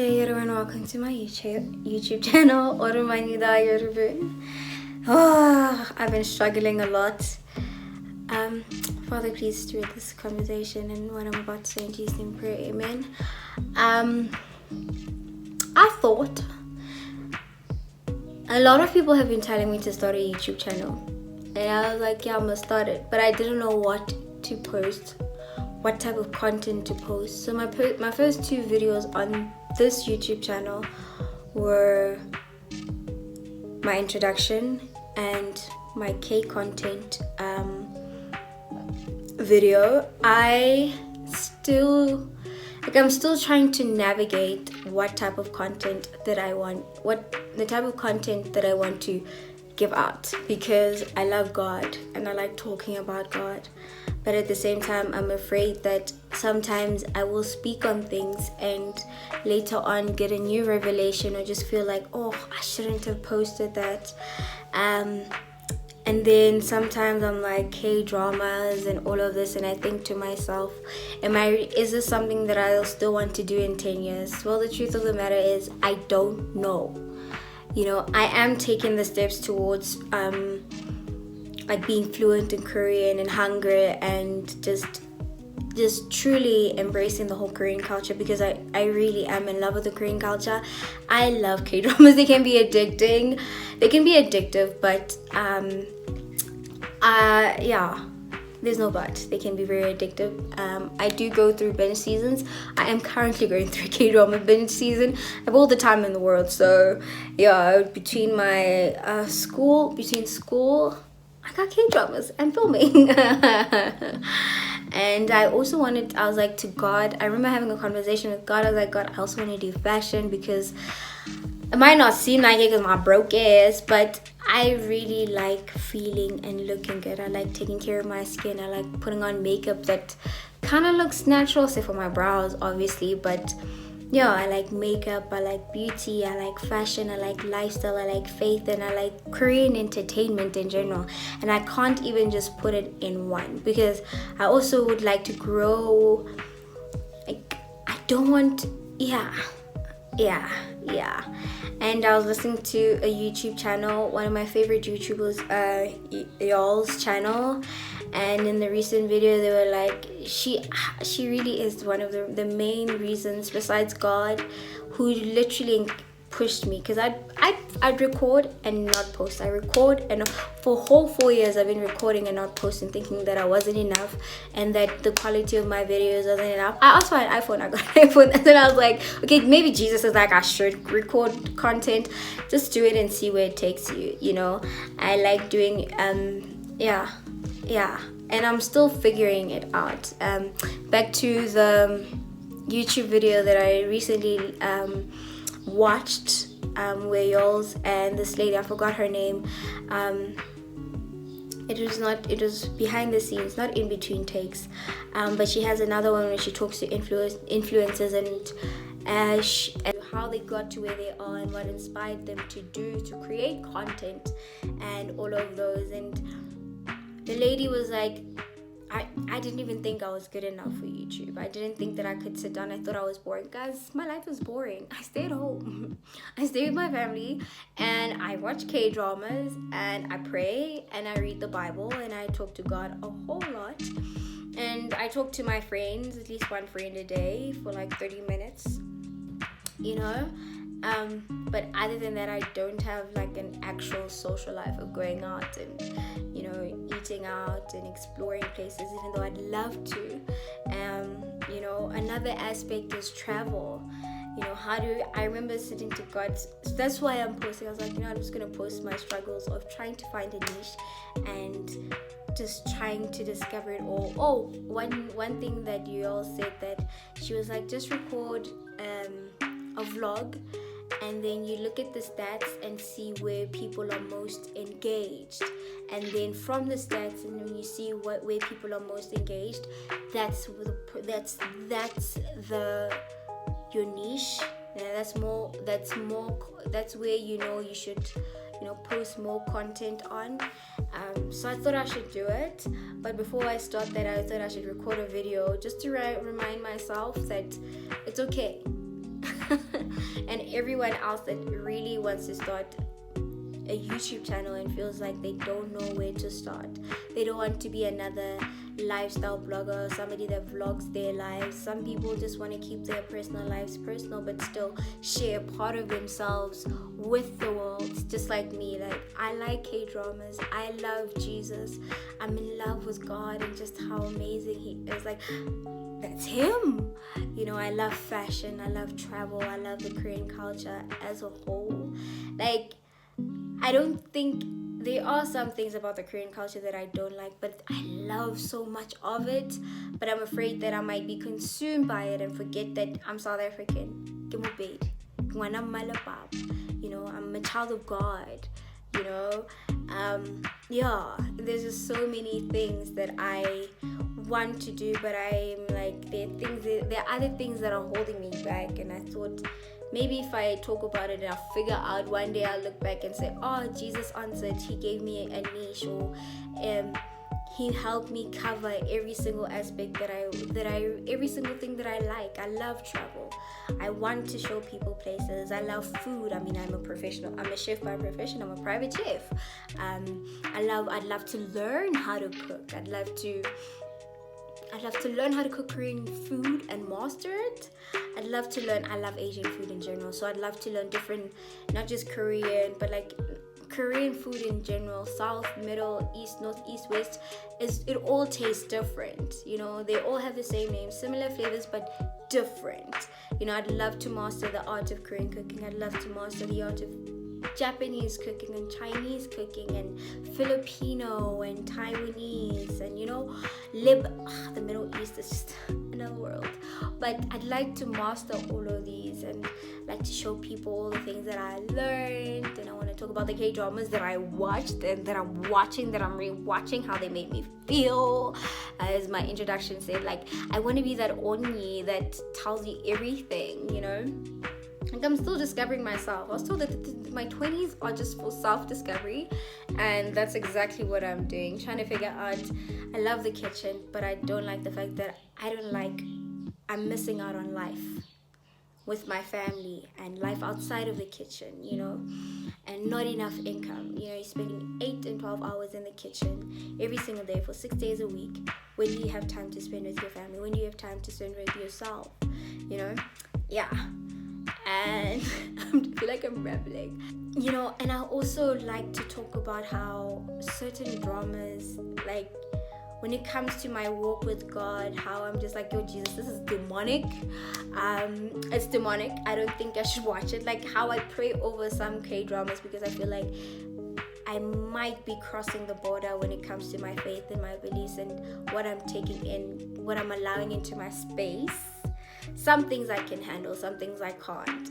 Namaste everyone, welcome to my YouTube channel. Orumanida Yorubu. I've been struggling a lot. Father, please do this conversation and what I'm about to say in Jesus' name, pray, amen. I thought a lot of people have been telling me to start a YouTube channel, and I was like, yeah, I'm gonna start it, but I didn't know what to post, what type of content to post. So my first two videos on this YouTube channel were my introduction and my K content video. I'm still trying to navigate what type of content that I want, the type of content that I want to give out, because I love God and I like talking about God, but at the same time I'm afraid that sometimes I will speak on things and later on get a new revelation or just feel like, oh, I shouldn't have posted that. And then sometimes I'm like, K-dramas and all of this, and I think to myself, is this something that I'll still want to do in 10 years? Well, the truth of the matter is I don't know. You know, I am taking the steps towards like being fluent in Korean and Hangul, and just truly embracing the whole Korean culture, because I really am in love with the Korean culture. I love K-dramas. They can be addicting. They can be addictive, but yeah, there's no but. They can be very addictive. I do go through binge seasons. I am currently going through K-drama binge season. I have all the time in the world. So yeah, between school, I got K-dramas and filming. And I was like to God, I remember having a conversation with God. I was like, God, I also want to do fashion, because it might not seem like it because my broke ass, but I really like feeling and looking good. I like taking care of my skin. I like putting on makeup that kind of looks natural, except for my brows, obviously. But yeah, I like makeup, I like beauty, I like fashion, I like lifestyle, I like faith, and I like Korean entertainment in general. And I can't even just put it in one, because I also would like to grow. Like, I don't want, yeah. And I was listening to a YouTube channel, one of my favorite YouTubers, y'all's channel, and in the recent video they were like, she really is one of the main reasons besides God who literally pushed me, because I'd record and not post. I record, and for whole 4 years I've been recording and not posting, thinking that I wasn't enough and that the quality of my videos wasn't enough. I also had an iPhone. I got an iPhone, and then I was like, okay, maybe Jesus is like, I should record content, just do it and see where it takes you, you know. I like doing yeah, and I'm still figuring it out. Back to the YouTube video that I recently watched, where y'all's and this lady, I forgot her name, it was behind the scenes, not in between takes, but she has another one where she talks to influencers and how they got to where they are and what inspired them to create content and all of those. And the lady was like, I didn't even think I was good enough for YouTube. I didn't think that I could sit down. I thought I was boring. Guys, my life is boring. I stay at home. I stay with my family, and I watch K-dramas, and I pray, and I read the Bible, and I talk to God a whole lot. And I talk to my friends, at least one friend a day, for like 30 minutes, you know. But other than that, I don't have like an actual social life of going out and, you know, eating out and exploring places, even though I'd love to. You know, another aspect is travel. You know, I remember sitting to God. So that's why I'm posting. I was like, you know, I'm just going to post my struggles of trying to find a niche and just trying to discover it all. Oh, one thing that you all said, that she was like, just record a vlog, and then you look at the stats and see where people are most engaged, and then from the stats, and when you see where people are most engaged, that's your niche. That's where you should post more content on. So I thought I should do it, but before I start that, I thought I should record a video just to remind myself that it's okay. and everyone else that really wants to start a YouTube channel and feels like they don't know where to start. They don't want to be another lifestyle blogger, somebody that vlogs their lives. Some people just want to keep their personal lives personal but still share part of themselves with the world, just like me. Like, I like K-dramas, I love Jesus, I'm in love with God and just how amazing he is. Like, that's him. You know, I love fashion, I love travel, I love the Korean culture as a whole. Like, I don't think there are some things about the Korean culture that I don't like, but I love so much of it. But I'm afraid that I might be consumed by it and forget that I'm South African. You know, I'm a child of God. You know, there's just so many things that I want to do, but I'm like, there are other things that are holding me back. And I thought, maybe if I talk about it and I'll figure out, one day I'll look back and say, oh, Jesus answered, he gave me a niche, or he helped me cover every single aspect every single thing that I like. I love travel. I want to show people places. I love food. I mean, I'm a chef by profession. I'm a private chef. I'd love to learn how to cook. I'd love to learn how to cook Korean food and master it. I love Asian food in general. So I'd love to learn different, not just Korean, but like Korean food in general. South, middle, east, north, east, west. It all tastes different. You know, they all have the same name, similar flavors, but different. You know, I'd love to master the art of Korean cooking. I'd love to master the art of Japanese cooking and Chinese cooking and Filipino and Taiwanese, and you know, the Middle East is just another world. But I'd like to master all of these and like to show people all the things that I learned. And I want to talk about the K-dramas that I watched and that I'm watching, that I'm rewatching, how they made me feel. As my introduction said, like, I want to be that Onyi that tells you everything, you know. Like, I'm still discovering myself. I was told that my 20s are just for self-discovery, and that's exactly what I'm doing. Trying to figure out, I love the kitchen, but I don't like the fact that I'm missing out on life with my family and life outside of the kitchen, you know, and not enough income. You know, you're spending 8 and 12 hours in the kitchen every single day for 6 days a week. When do you have time to spend with your family? When do you have time to spend with yourself? You know? Yeah. And I feel like I'm rambling, you know. And I also like to talk about how certain dramas, like when it comes to my walk with God, how I'm just like, yo, Jesus, this is demonic. It's demonic. I don't think I should watch it. Like how I pray over some K-dramas because I feel like I might be crossing the border when it comes to my faith and my beliefs and what I'm taking in, what I'm allowing into my space. Some things I can handle, some things I can't.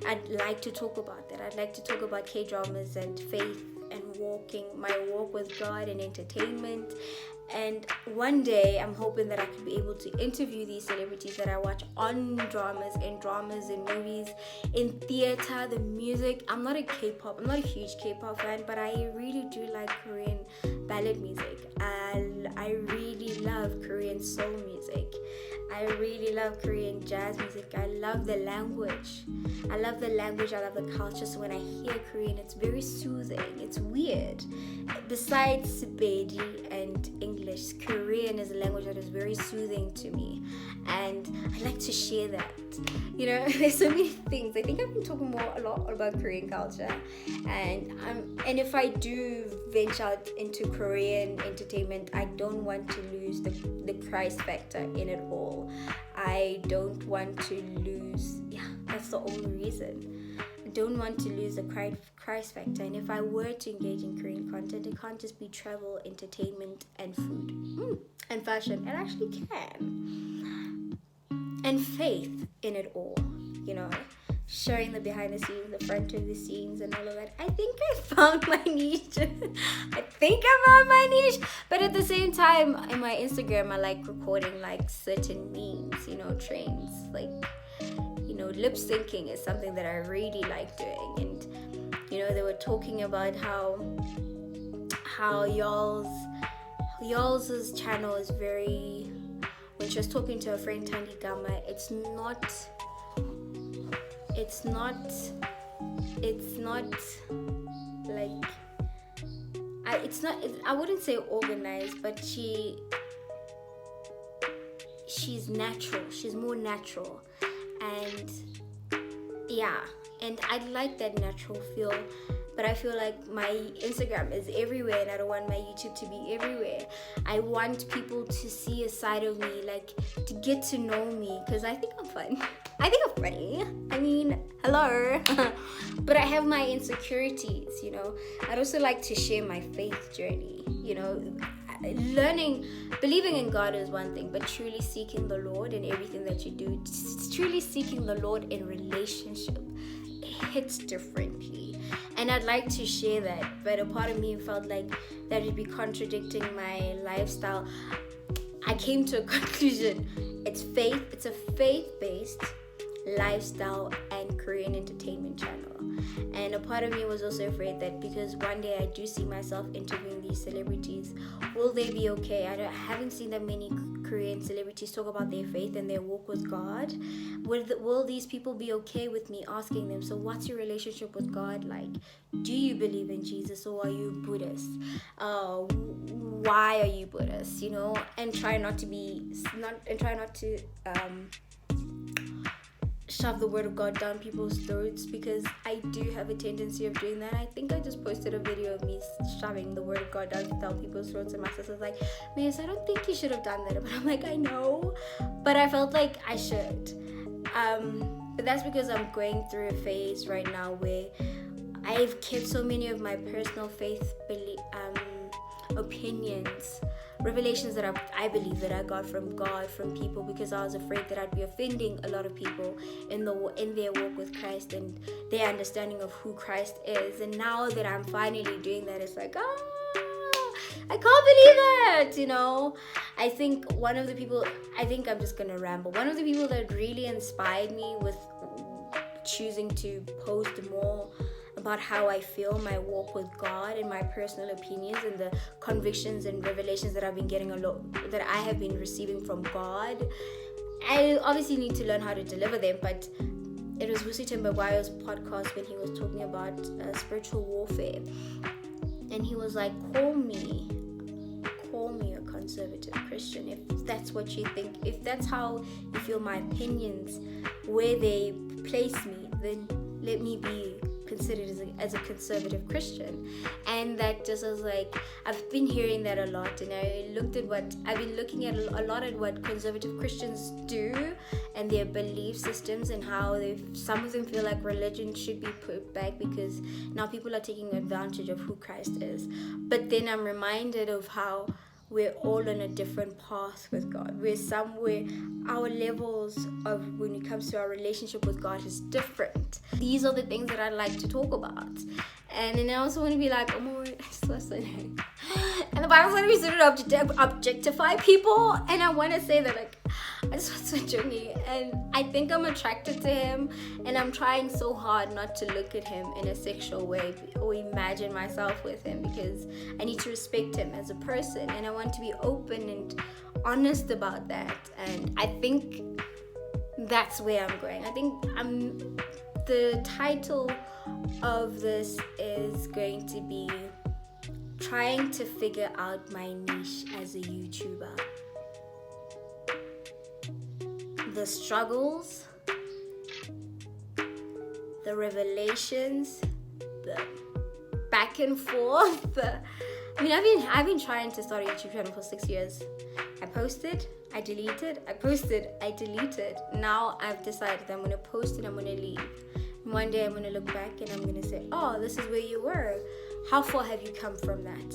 I'd like to talk about that. I'd like to talk about K-dramas and faith and my walk with God and entertainment. And one day I'm hoping that I could be able to interview these celebrities that I watch on dramas, in movies, in theater, the music. I'm not a huge K-pop fan, but I really do like Korean ballad music. I really love Korean soul music. I really love Korean jazz music. I love the language. I love the culture. So when I hear Korean, it's very soothing. It's weird. Besides Sepedi and English, Korean is a language that is very soothing to me. And I like to share that. You know, there's so many things. I think I've been talking a lot about Korean culture. And if I do venture out into Korean entertainment, I don't want to lose the price factor in it all. I don't want to lose, that's the only reason. I don't want to lose the price factor. And if I were to engage in Korean content, it can't just be travel, entertainment, and food and fashion. It actually can. And faith in it all, you know, showing the behind the scenes, the front of the scenes, and all of that. I think I found my niche. But at the same time, in my Instagram, I like recording like certain memes, you know, trends. Like, you know, lip syncing is something that I really like doing. And, you know, they were talking about how y'all's channel is very, when she was talking to her friend Tandi Gama, it's not it's not like I wouldn't say organized, but she's natural. She's more natural, and yeah, and I like that natural feel. But I feel like my Instagram is everywhere, and I don't want my YouTube to be everywhere. I want people to see a side of me, like to get to know me, because I think I'm fun. I think I'm funny. I mean, hello. But I have my insecurities, you know. I'd also like to share my faith journey, you know. Believing in God is one thing, but truly seeking the Lord in everything that you do, truly seeking the Lord in relationship, it hits differently. And I'd like to share that, but a part of me felt like that would be contradicting my lifestyle. I came to a conclusion. It's a faith-based lifestyle and Korean entertainment channel. And a part of me was also afraid that because one day I do see myself interviewing these celebrities, will they be okay? I haven't seen that many Korean celebrities talk about their faith and their walk with God. Will these people be okay with me asking them, so what's your relationship with God like? Do you believe in Jesus, or are you Buddhist? Why are you Buddhist? You know, and try not to shove the word of God down people's throats, because I do have a tendency of doing that. I think I just posted a video of me shoving the word of God down people's throats, and my sister's like, Miss, I don't think you should have done that. But I'm like, I know, but I felt like I should. But that's because I'm going through a phase right now where I've kept so many of my personal faith opinions, revelations that I believe that I got from God, from people, because I was afraid that I'd be offending a lot of people in their walk with Christ and their understanding of who Christ is. And now that I'm finally doing that, it's like, I can't believe it, you know. I think I'm just gonna ramble. One of the people that really inspired me with choosing to post more about how I feel, my walk with God, and my personal opinions and the convictions and revelations that I've been getting that I have been receiving from God. I obviously need to learn how to deliver them, but it was Wusi Timberwayo's podcast when he was talking about spiritual warfare, and he was like, call me a conservative Christian if that's what you think, if that's how you feel my opinions, where they place me, then let me be considered as a conservative Christian. And that just was like, I've been hearing that a lot, and I've been looking at a lot at what conservative Christians do and their belief systems, and how some of them feel like religion should be put back because now people are taking advantage of who Christ is. But then I'm reminded of how we're all on a different path with God. Our levels of, when it comes to our relationship with God, is different. These are the things that I like to talk about. And then I also want to be like, oh my word, I'm so sorry. And the Bible's going to be sort of objectify people. And I want to say that, like, I just want to journey. And I think I'm attracted to him. And I'm trying so hard not to look at him in a sexual way or imagine myself with him, because I need to respect him as a person. And I want to be open and honest about that. And I think that's where I'm going. I think the title of this is going to be trying to figure out my niche as a YouTuber. The struggles, the revelations, the back and forth. I've been trying to start a YouTube channel for 6 years. I posted, I deleted, I posted, I deleted. Now I've decided that I'm going to post and I'm going to leave. One day I'm going to look back and I'm going to say, oh, this is where you were. How far have you come from that?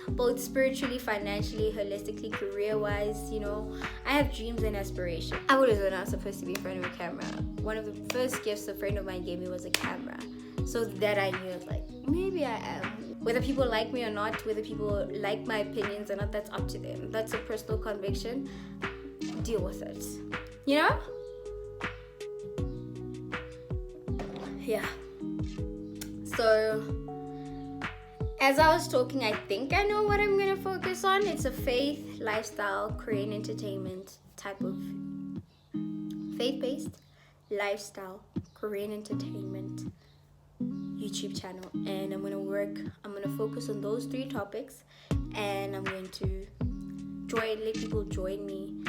Both spiritually, financially, holistically, career-wise, you know. I have dreams and aspirations. I was not supposed to be in front of a camera. One of the first gifts a friend of mine gave me was a camera. So that I knew, like, maybe I am. Whether people like me or not, whether people like my opinions or not, that's up to them. That's a personal conviction. Deal with it. You know? Yeah. So, as I was talking, I think I know what I'm going to focus on. It's a faith, lifestyle, Korean entertainment type of faith-based lifestyle, Korean entertainment YouTube channel, and I'm gonna focus on those 3 topics, and I'm going to let people join me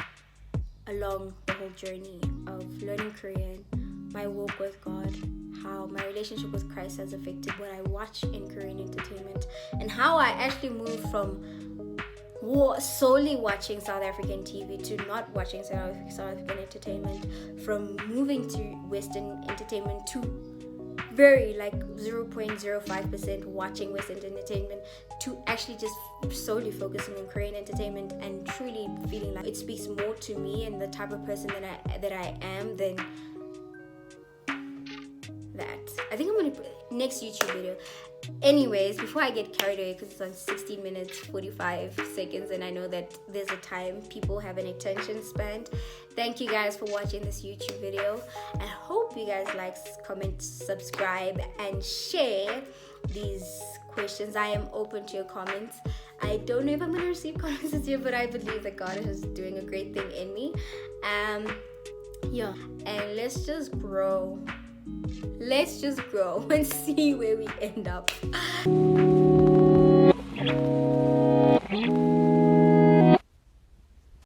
along the whole journey of learning Korean, my walk with God, how my relationship with Christ has affected what I watch in Korean entertainment, and how I actually moved from solely watching South African TV to not watching South African entertainment, from moving to Western entertainment to very 0.05% watching Western entertainment, to actually just solely focusing on Korean entertainment and truly feeling like it speaks more to me and the type of person that I am than that. I think I'm gonna put next YouTube video. Anyways, before I get carried away, because it's on 16 minutes 45 seconds, and I know that there's a time people have an attention span. Thank you guys for watching this YouTube video. I hope you guys like, comment, subscribe, and share these questions. I am open to your comments. I don't know if I'm going to receive comments this year, but I believe that God is doing a great thing in me. Yeah, and let's just grow and see where we end up.